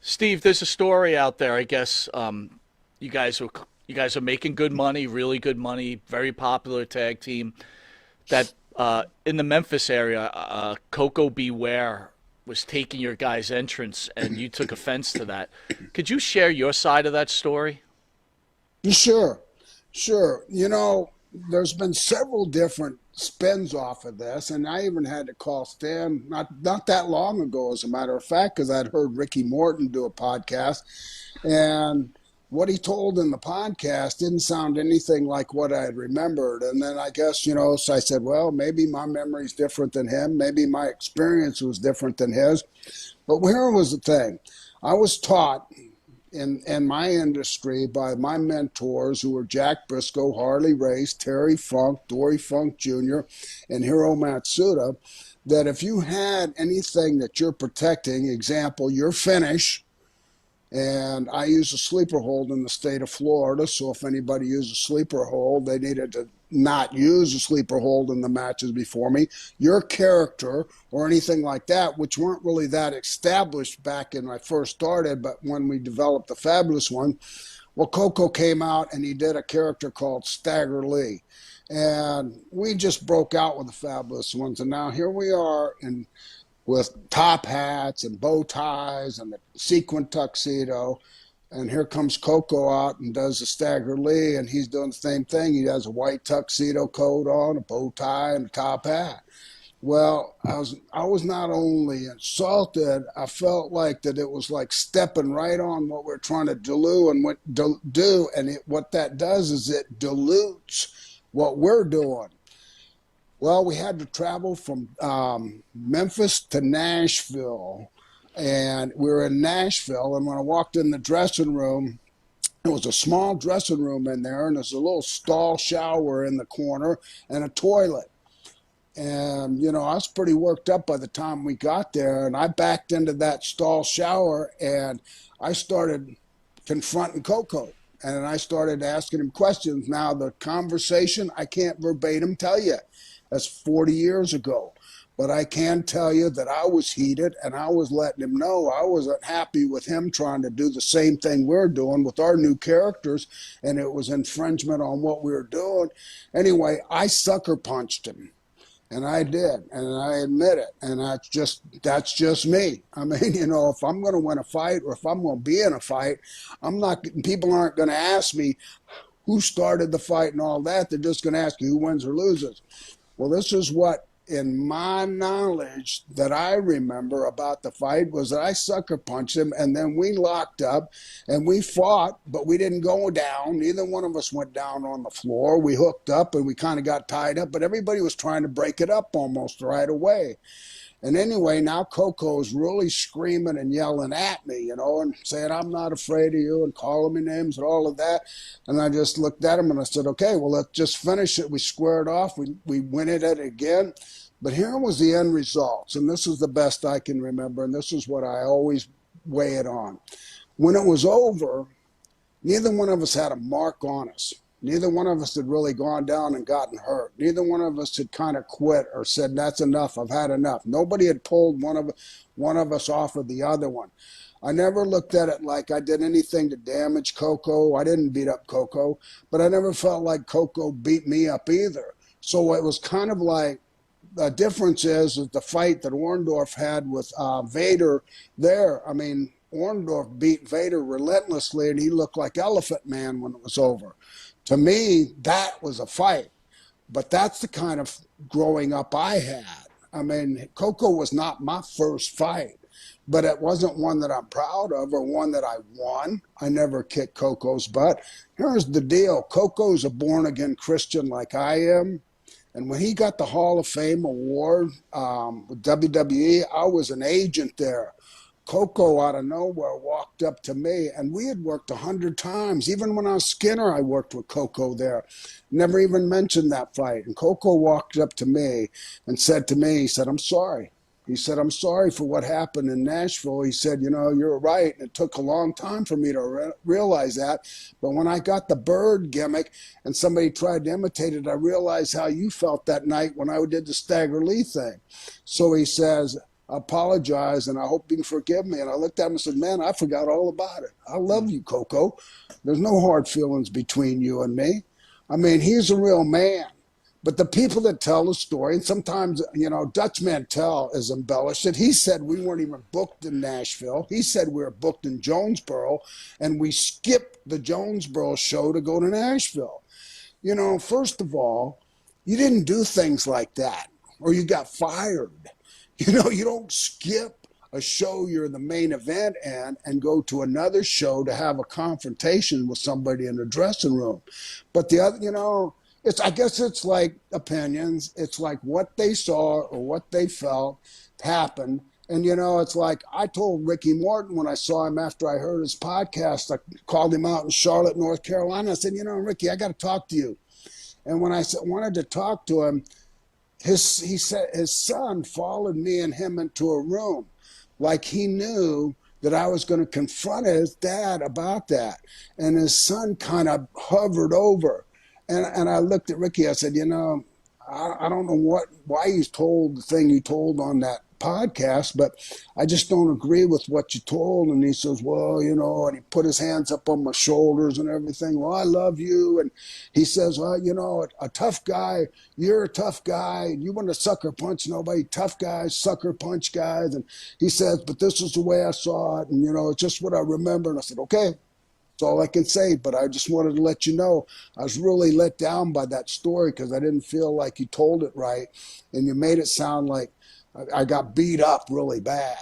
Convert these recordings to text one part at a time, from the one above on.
Steve, there's a story out there. I guess you guys are you guys are making good money, really good money, very popular tag team. That in the Memphis area, Koko B Ware was taking your guys' entrance, and you took offense to that. Could you share your side of that story? Sure, sure. There's been several different spins off of this, and I even had to call Stan not that long ago, as a matter of fact, because I'd heard Ricky Morton do a podcast, and what he told in the podcast didn't sound anything like what I had remembered. And then I guess, so I said, well, maybe my memory's different than him. Maybe my experience was different than his. But here was the thing. I was taught in my industry by my mentors who were Jack Briscoe, Harley Race, Terry Funk, Dory Funk Jr., and Hiro Matsuda, that if you had anything that you're protecting, example, your finish, and I use a sleeper hold in the state of Florida, so if anybody used a sleeper hold, they needed to not use a sleeper hold in the matches before me. Your character or anything like that, which weren't really that established back when I first started, but when we developed the Fabulous One, well, Koko came out and he did a character called Stagger Lee. And we just broke out with the Fabulous Ones. And now here we are with top hats and bow ties and the sequin tuxedo. And here comes Koko out and does the Stagger Lee, and he's doing the same thing. He has a white tuxedo coat on, a bow tie, and a top hat. Well, I was not only insulted, I felt like that it was like stepping right on what we're trying to do, and what that does is it dilutes what we're doing. Well, we had to travel from Memphis to Nashville, and we were in Nashville. And when I walked in the dressing room, it was a small dressing room in there, and there's a little stall shower in the corner and a toilet. And, I was pretty worked up by the time we got there, and I backed into that stall shower, and I started confronting Koko. And I started asking him questions. Now, the conversation, I can't verbatim tell you. That's 40 years ago. But I can tell you that I was heated, and I was letting him know I wasn't happy with him trying to do the same thing we're doing with our new characters, and it was infringement on what we were doing. Anyway, I sucker punched him. And I did, and I admit it, and that's just me. I mean, if I'm going to win a fight or if I'm going to be in a fight, people aren't going to ask me who started the fight and all that. They're just going to ask you who wins or loses. Well, this is what, in my knowledge, that I remember about the fight was that I sucker punched him, and then we locked up and we fought, but we didn't go down. Neither one of us went down on the floor. We hooked up and we kind of got tied up, but everybody was trying to break it up almost right away. And anyway, now Koko's really screaming and yelling at me, and saying, I'm not afraid of you, and calling me names and all of that. And I just looked at him and I said, okay, well, let's just finish it. We squared off. We went at it again. But here was the end results. And this is the best I can remember. And this is what I always weigh it on. When it was over, neither one of us had a mark on us. Neither one of us had really gone down and gotten hurt. Neither one of us had kind of quit or said, that's enough, I've had enough. Nobody had pulled one of us off of the other one. I never looked at it like I did anything to damage Koko. I didn't beat up Koko, but I never felt like Koko beat me up either. So it was kind of like, the difference is the fight that Orndorff had with Vader there. I mean, Orndorff beat Vader relentlessly, and he looked like Elephant Man when it was over. To me, that was a fight. But that's the kind of growing up I had. I mean, Koko was not my first fight, but it wasn't one that I'm proud of or one that I won. I never kicked Koko's butt. Here's the deal. Koko's a born-again Christian like I am. And when he got the Hall of Fame award with WWE, I was an agent there. Koko out of nowhere walked up to me, and we had worked 100 times. Even when I was Skinner, I worked with Koko there. Never even mentioned that fight. And Koko walked up to me and said to me, he said, I'm sorry. He said, I'm sorry for what happened in Nashville. He said, you're right. And it took a long time for me to realize that. But when I got the bird gimmick and somebody tried to imitate it, I realized how you felt that night when I did the Stagger Lee thing. So he says, I apologize, and I hope you can forgive me. And I looked at him and said, man, I forgot all about it. I love you, Koko. There's no hard feelings between you and me. I mean, he's a real man. But the people that tell the story, and sometimes, Dutch Mantel is embellished. That he said we weren't even booked in Nashville. He said we were booked in Jonesboro, and we skipped the Jonesboro show to go to Nashville. First of all, you didn't do things like that, or you got fired. You don't skip a show you're in the main event and go to another show to have a confrontation with somebody in the dressing room. But the other, I guess it's like opinions. It's like what they saw or what they felt happened. And, it's like I told Ricky Morton when I saw him after I heard his podcast, I called him out in Charlotte, North Carolina. I said, Ricky, I got to talk to you. And when I wanted to talk to him, he said his son followed me and him into a room like he knew that I was going to confront his dad about that. And his son kind of hovered over. And I looked at Ricky. I said, I don't know why you told the thing you told on that podcast, but I just don't agree with what you told. And he says, well, and he put his hands up on my shoulders and everything. Well, I love you. And he says, well, a tough guy, you're a tough guy. You want to sucker punch nobody. Tough guys, sucker punch guys. And he says, but this is the way I saw it. And, it's just what I remember. And I said, okay. That's all I can say, but I just wanted to let you know I was really let down by that story because I didn't feel like you told it right, and you made it sound like I got beat up really bad.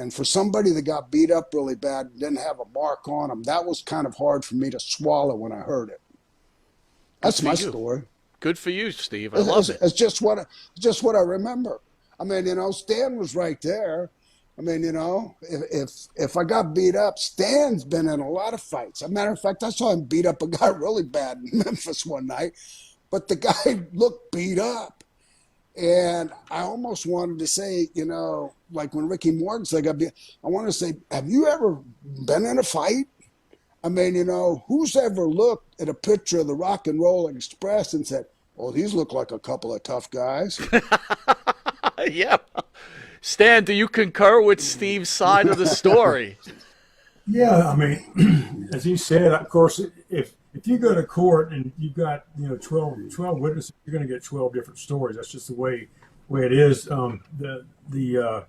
And for somebody that got beat up really bad and didn't have a mark on them, that was kind of hard for me to swallow when I heard it. That's my story. Good for you, Steve. I love it. It's just what I remember. I mean, Stan was right there. I mean, if I got beat up, Stan's been in a lot of fights. As a matter of fact, I saw him beat up a guy really bad in Memphis one night, but the guy looked beat up. And I almost wanted to say, like when Ricky Morton said, I wanted to say, have you ever been in a fight? I mean, who's ever looked at a picture of the Rock and Roll Express and said, oh, these look like a couple of tough guys? Yeah. Stan, do you concur with Steve's side of the story? Yeah, I mean, as he said, of course, if you go to court and you've got 12 witnesses, you're going to get 12 different stories. That's just the way it is. The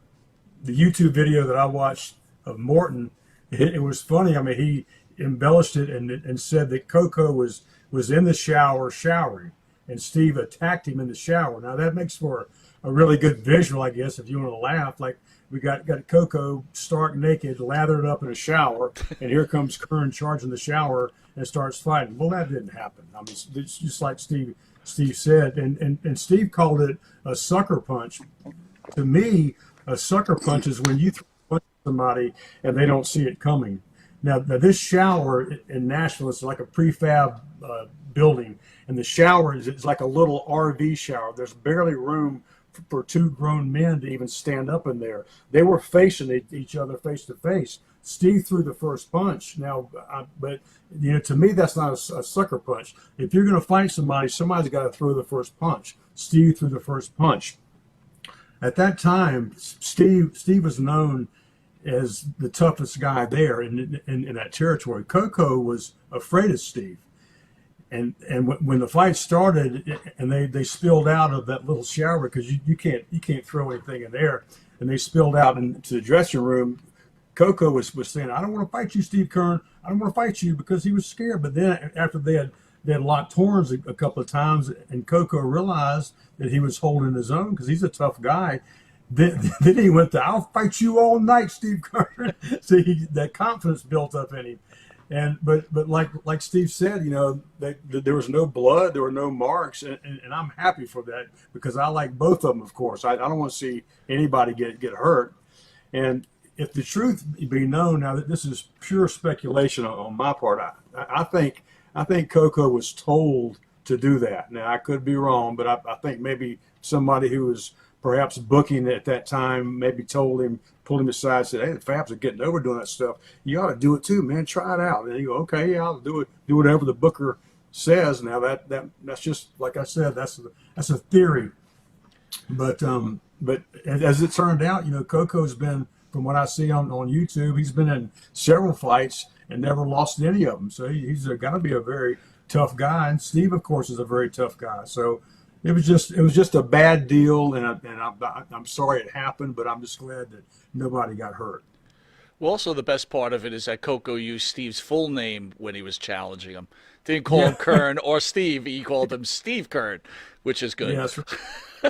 YouTube video that I watched of Morton, it was funny. I mean, he embellished it and said that Koko was in the shower showering, and Steve attacked him in the shower. Now that makes for a really good visual, I guess, if you want to laugh. Like we got Koko stark naked, lathered up in a shower, and here comes Keirn charging the shower and starts fighting. Well, that didn't happen. I mean, it's just like Steve said, and Steve called it a sucker punch. To me, a sucker punch is when you throw a punch at somebody and they don't see it coming. Now this shower in Nashville is like a prefab building, and the shower is like a little RV shower. There's barely room for two grown men to even stand up in there. They were facing each other face to face. Steve threw the first punch. Now, but to me, that's not a sucker punch. If you're going to fight somebody's got to throw the first punch. Steve threw the first punch. At that time, Steve was known as the toughest guy there in that territory. Koko was afraid of Steve. And when the fight started and they spilled out of that little shower, because you can't throw anything in there, and they spilled out into the dressing room, Koko was saying, I don't want to fight you, Steve Kern. I don't want to fight you, because he was scared. But then after they had locked horns a couple of times, and Koko realized that he was holding his own because he's a tough guy, then he went to, I'll fight you all night, Steve Kern. So that confidence built up in him. And but like Steve said, there was no blood, there were no marks, and I'm happy for that, because I like both of them. Of course, I don't want to see anybody get hurt. And if the truth be known, now that this is pure speculation on my part, I think Koko was told to do that. Now I could be wrong, but I think maybe somebody who was perhaps booking at that time maybe pulled him aside, said, hey, the Fabs are getting over doing that stuff. You ought to do it too, man. Try it out. And you go, okay, yeah, I'll do it. Do whatever the booker says. Now that's just, like I said, that's a theory. But as it turned out, Coco's been, from what I see on YouTube, he's been in several fights and never lost any of them. So he's got to be a very tough guy. And Steve, of course, is a very tough guy. So it was just a bad deal, and I'm sorry it happened, but I'm just glad that nobody got hurt. Well, also the best part of it is that Coco used Steve's full name when he was challenging him. Didn't call him Yeah, Kern or Steve. He called him Steve Kern, which is good. yeah,